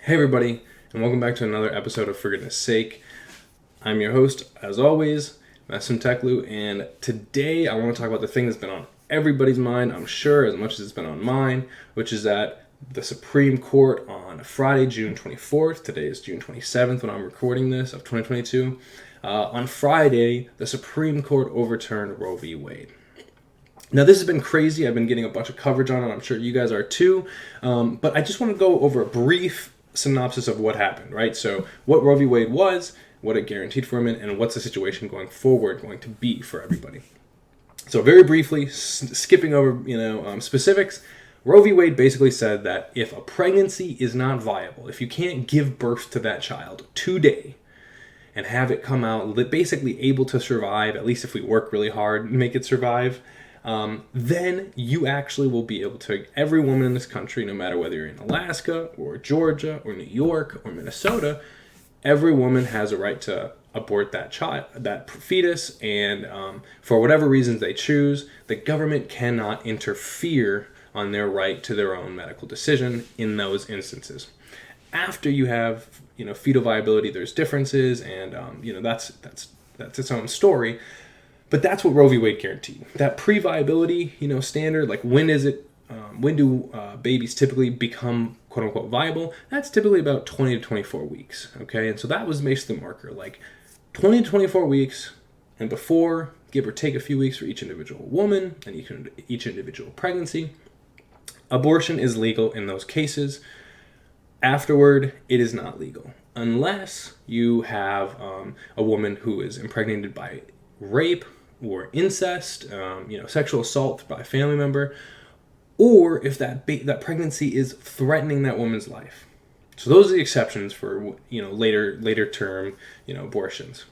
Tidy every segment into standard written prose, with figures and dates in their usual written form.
Hey everybody, and welcome back to another episode of For Goodness Sake. I'm your host, as always, Masim Teklu, and today I want to talk about the thing that's been on everybody's mind, I'm sure, as much as it's been on mine, which is that the Supreme Court on Friday, June 24th, today is June 27th when I'm recording this, of 2022, on Friday, the Supreme Court overturned Roe v. Wade. Now, this has been crazy. I've been getting a bunch of coverage on it. I'm sure you guys are too. But I just want to go over a brief synopsis of what happened, right? So what Roe v. Wade was, what it guaranteed for women, and what's the situation going forward going to be for everybody. So very briefly, skipping over specifics, Roe v. Wade basically said that if a pregnancy is not viable, if you can't give birth to that child today and have it come out basically able to survive, at least if we work really hard and make it survive, then you actually will be able to, every woman in this country, no matter whether you're in Alaska or Georgia or New York or Minnesota, every woman has a right to abort that child, that fetus, and for whatever reasons they choose, the government cannot interfere on their right to their own medical decision in those instances. After you have, fetal viability, there's differences, and that's its own story. But that's what Roe v. Wade guaranteed. That pre-viability, standard, like when do babies typically become quote unquote viable? That's typically about 20 to 24 weeks. Okay, and so that was basically the marker, like 20 to 24 weeks, and before, give or take a few weeks for each individual woman and each individual pregnancy. Abortion is legal in those cases. Afterward, it is not legal unless you have a woman who is impregnated by rape or incest, sexual assault by a family member, or if that pregnancy is threatening that woman's life. So those are the exceptions for later term abortions.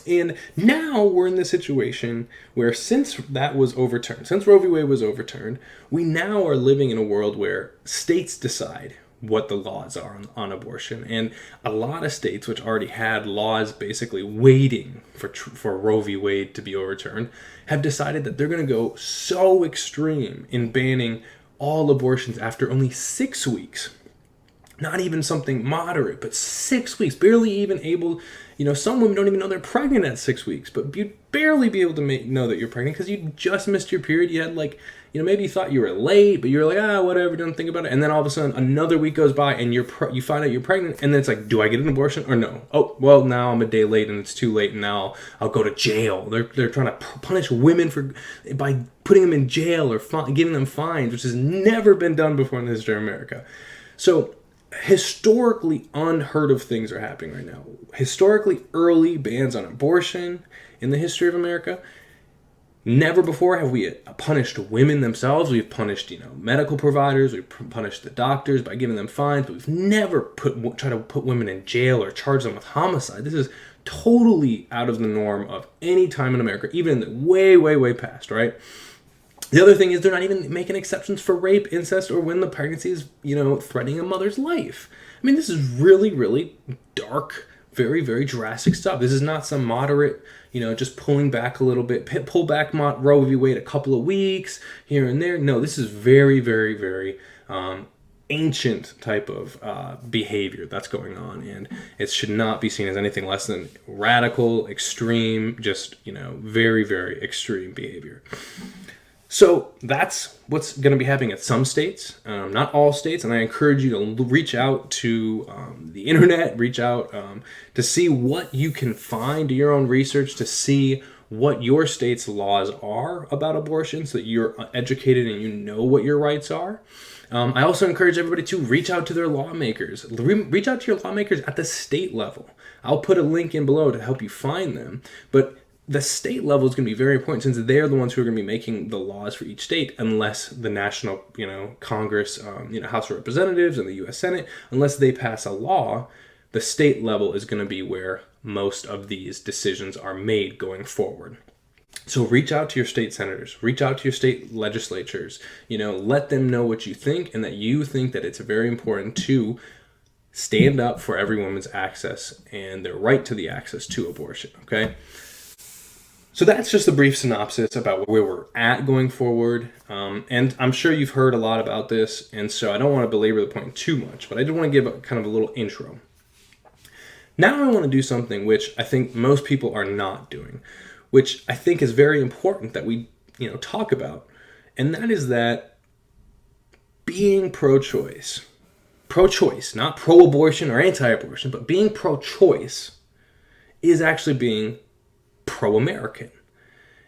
And now we're in the situation where since Roe v. Wade was overturned, we now are living in a world where states decide what the laws are on abortion. And a lot of states, which already had laws basically waiting for Roe v. Wade to be overturned, have decided that they're going to go so extreme in banning all abortions after only 6 weeks. Not even something moderate, but 6 weeks. Barely even able, some women don't even know they're pregnant at 6 weeks, but you'd barely be able to know that you're pregnant because you just missed your period. You had maybe you thought you were late, but you're like, whatever, don't think about it. And then all of a sudden, another week goes by and you find out you're pregnant, and then it's like, do I get an abortion or no? Oh, well, now I'm a day late and it's too late, and now I'll go to jail. They're trying to punish women by putting them in jail or giving them fines, which has never been done before in the history of America. So historically unheard of things are happening right now. Historically early bans on abortion in the history of America. Never before have we punished women themselves. We've punished, medical providers. We've punished the doctors by giving them fines. But we've never tried to put women in jail or charge them with homicide. This is totally out of the norm of any time in America, even in the way, way, way past, right? The other thing is they're not even making exceptions for rape, incest, or when the pregnancy is, threatening a mother's life. I mean, this is really, really dark, very, very drastic stuff. This is not some moderate, just pulling back a little bit, pull back Roe v. Wade a couple of weeks here and there. No, this is very, very, very ancient type of behavior that's going on, and it should not be seen as anything less than radical, extreme, just, very, very extreme behavior. So that's what's going to be happening at some states, not all states, and I encourage you to reach out to the internet, reach out to see what you can find, do your own research to see what your state's laws are about abortion so that you're educated and you know what your rights are. I also encourage everybody to reach out to their lawmakers. Reach out to your lawmakers at the state level. I'll put a link in below to help you find them, but the state level is going to be very important since they're the ones who are going to be making the laws for each state, unless the national, Congress, House of Representatives and the U.S. Senate, unless they pass a law, the state level is going to be where most of these decisions are made going forward. So reach out to your state senators, reach out to your state legislatures, let them know what you think and that you think that it's very important to stand up for every woman's access and their right to the access to abortion, okay? So that's just a brief synopsis about where we're at going forward. And I'm sure you've heard a lot about this, and so I don't want to belabor the point too much, but I do want to give kind of a little intro. Now I want to do something which I think most people are not doing, which I think is very important that we talk about, and that is that being pro-choice, not pro-abortion or anti-abortion, but being pro-choice is actually being pro-American.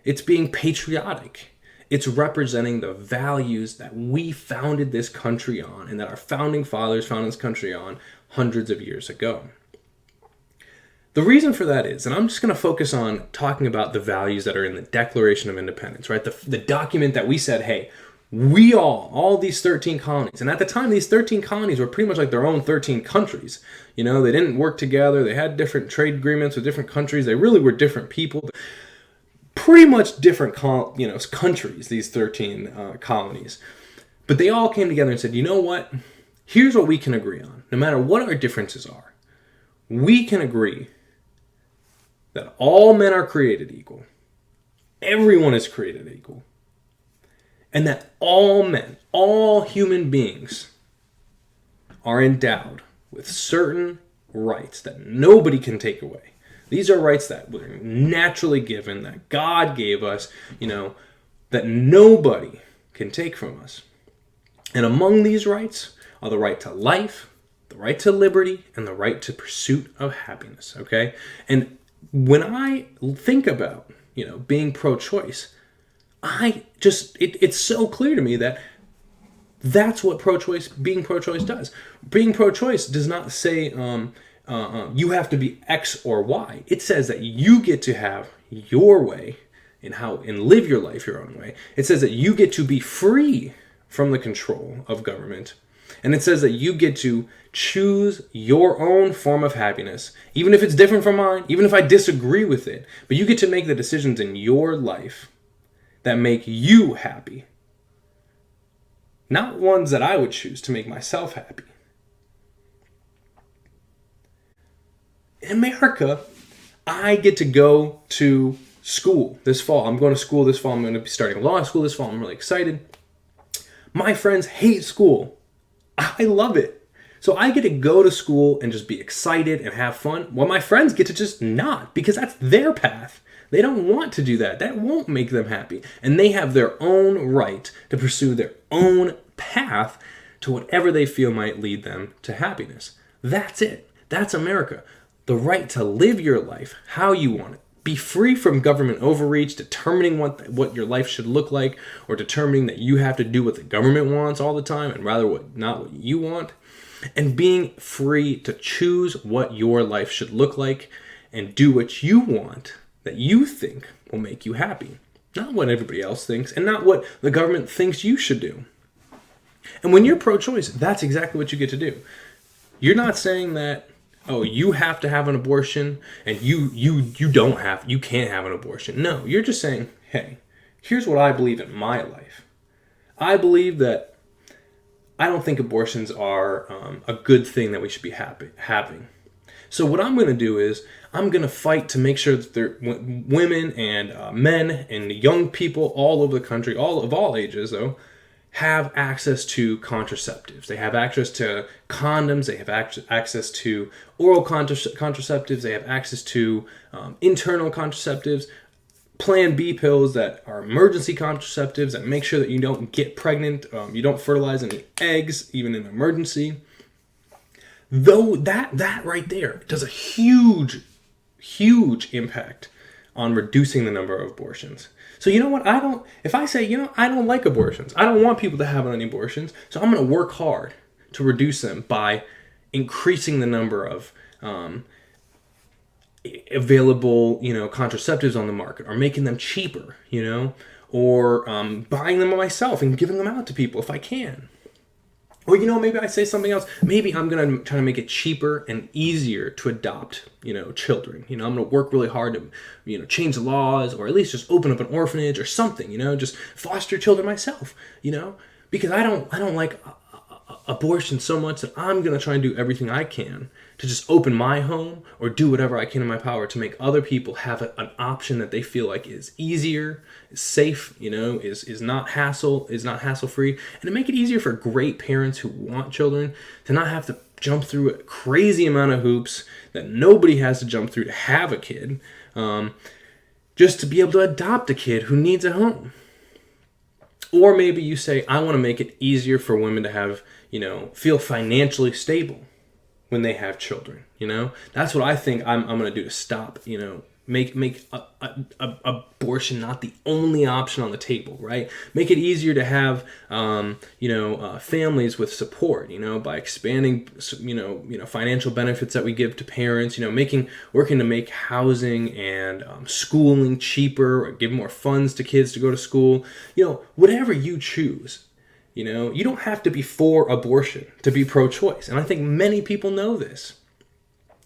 It's being patriotic. It's representing the values that we founded this country on and that our founding fathers founded this country on hundreds of years ago. The reason for that is, and I'm just going to focus on talking about the values that are in the Declaration of Independence, right? The document that we said, hey, we all these 13 colonies, and at the time these 13 colonies were pretty much like their own 13 countries. They didn't work together. They had different trade agreements with different countries. They really were different people. Pretty much different countries, these 13 colonies. But they all came together and said, you know what? Here's what we can agree on. No matter what our differences are, we can agree that all men are created equal. Everyone is created equal. And that all men, all human beings, are endowed with certain rights that nobody can take away. These are rights that were naturally given, that God gave us, that nobody can take from us. And among these rights are the right to life, the right to liberty, and the right to pursuit of happiness, okay? And when I think about, being pro-choice, it's so clear to me that that's what being pro-choice does. Being pro-choice does not say you have to be X or Y. It says that you get to have your way and live your life your own way. It says that you get to be free from the control of government. And it says that you get to choose your own form of happiness, even if it's different from mine, even if I disagree with it. But you get to make the decisions in your life that make you happy. Not ones that I would choose to make myself happy. In America, I get to go to school this fall. I'm going to school this fall. I'm going to be starting law school this fall. I'm really excited. My friends hate school. I love it. So I get to go to school and just be excited and have fun, while my friends get to just not, because that's their path. They don't want to do that. That won't make them happy. And they have their own right to pursue their own path to whatever they feel might lead them to happiness. That's it. That's America. The right to live your life how you want it. Be free from government overreach, determining what your life should look like, or determining that you have to do what the government wants all the time and rather not what you want. And being free to choose what your life should look like and do what you want that you think will make you happy. Not what everybody else thinks and not what the government thinks you should do. And when you're pro-choice, that's exactly what you get to do. You're not saying that, oh, you have to have an abortion and you can't have an abortion. No, you're just saying, hey, here's what I believe in my life. I believe that I don't think abortions are a good thing that we should be having. So what I'm going to do is I'm going to fight to make sure that women and men and young people all over the country, of all ages though, have access to contraceptives. They have access to condoms. They have access to oral contraceptives. They have access to internal contraceptives, Plan B pills that are emergency contraceptives that make sure that you don't get pregnant, you don't fertilize any eggs, even in an emergency. Though that right there does a huge impact on reducing the number of abortions. So you know what? If I say, I don't like abortions. I don't want people to have any abortions. So I'm going to work hard to reduce them by increasing the number of available, contraceptives on the market, or making them cheaper, or buying them myself and giving them out to people if I can. Or, maybe I say something else. Maybe I'm going to try to make it cheaper and easier to adopt, children. I'm going to work really hard to, change the laws, or at least just open up an orphanage or something, just foster children myself, because I don't like abortion so much that I'm going to try and do everything I can to just open my home or do whatever I can in my power to make other people have an option that they feel like is easier, is safe, is not hassle free, and to make it easier for great parents who want children to not have to jump through a crazy amount of hoops that nobody has to jump through to have a kid, just to be able to adopt a kid who needs a home. Or maybe you say, I want to make it easier for women to have, feel financially stable when they have children. That's what I think I'm going to do to stop, make abortion not the only option on the table, right? Make it easier to have, families with support, by expanding, financial benefits that we give to parents, working to make housing and schooling cheaper, or give more funds to kids to go to school, whatever you choose. You don't have to be for abortion to be pro-choice. And I think many people know this.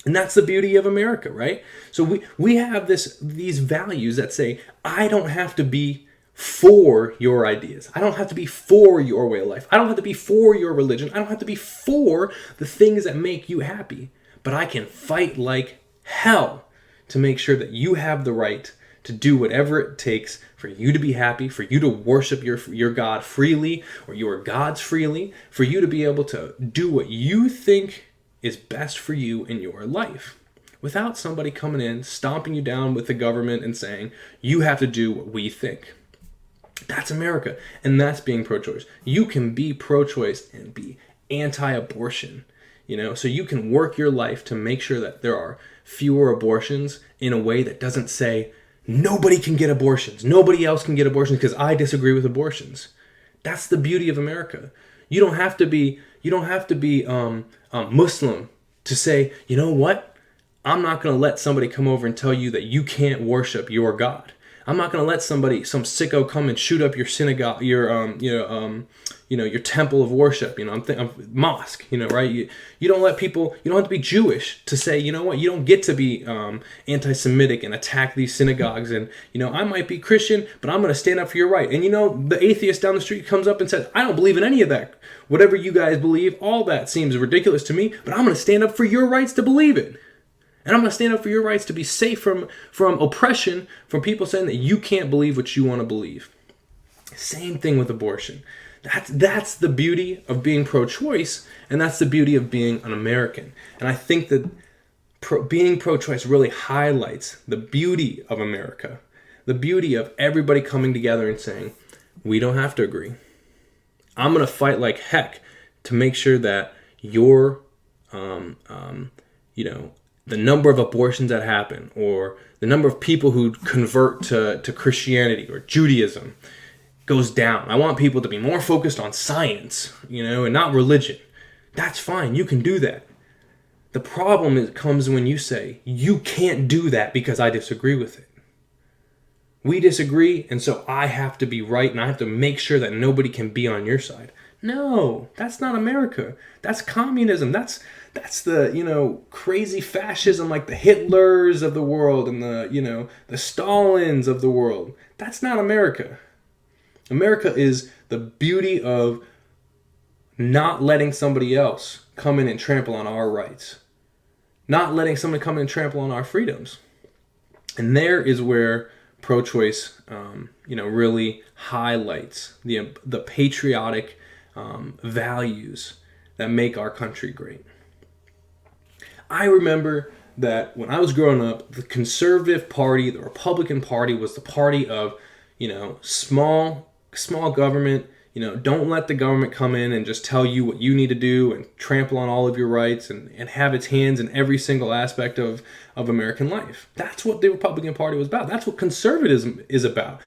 And that's the beauty of America, right? So we have these values that say, I don't have to be for your ideas. I don't have to be for your way of life. I don't have to be for your religion. I don't have to be for the things that make you happy. But I can fight like hell to make sure that you have the right to do whatever it takes for you to be happy, for you to worship your God freely, or your gods freely, for you to be able to do what you think is best for you in your life, without somebody coming in, stomping you down with the government and saying, you have to do what we think. That's America, and that's being pro-choice. You can be pro-choice and be anti-abortion, so you can work your life to make sure that there are fewer abortions in a way that doesn't say, nobody can get abortions, nobody else can get abortions because I disagree with abortions. That's the beauty of America. You don't have to be Muslim to say, you know what? I'm not going to let somebody come over and tell you that you can't worship your God. I'm not going to let some sicko come and shoot up your synagogue, your temple of worship. I'm mosque. Right? You don't let people. You don't have to be Jewish to say, you know what? You don't get to be anti-Semitic and attack these synagogues. And I might be Christian, but I'm going to stand up for your right. And the atheist down the street comes up and says, I don't believe in any of that. Whatever you guys believe, all that seems ridiculous to me. But I'm going to stand up for your rights to believe it. And I'm going to stand up for your rights to be safe from oppression, from people saying that you can't believe what you want to believe. Same thing with abortion. That's the beauty of being pro-choice, and that's the beauty of being an American. And I think that being pro-choice really highlights the beauty of America, the beauty of everybody coming together and saying, we don't have to agree. I'm going to fight like heck to make sure that your, the number of abortions that happen, or the number of people who convert to Christianity or Judaism goes down. I want people to be more focused on science, and not religion. That's fine. You can do that. The problem comes when you say, you can't do that because I disagree with it. We disagree, and so I have to be right, and I have to make sure that nobody can be on your side. No, that's not America. That's communism. That's the, crazy fascism like the Hitlers of the world and the Stalins of the world. That's not America. America is the beauty of not letting somebody else come in and trample on our rights. Not letting somebody come in and trample on our freedoms. And there is where pro-choice, really highlights the patriotic values that make our country great. I remember that when I was growing up, the conservative party, the Republican Party, was the party of, small government. Don't let the government come in and just tell you what you need to do and trample on all of your rights and have its hands in every single aspect of American life. That's what the Republican Party was about. That's what conservatism is about.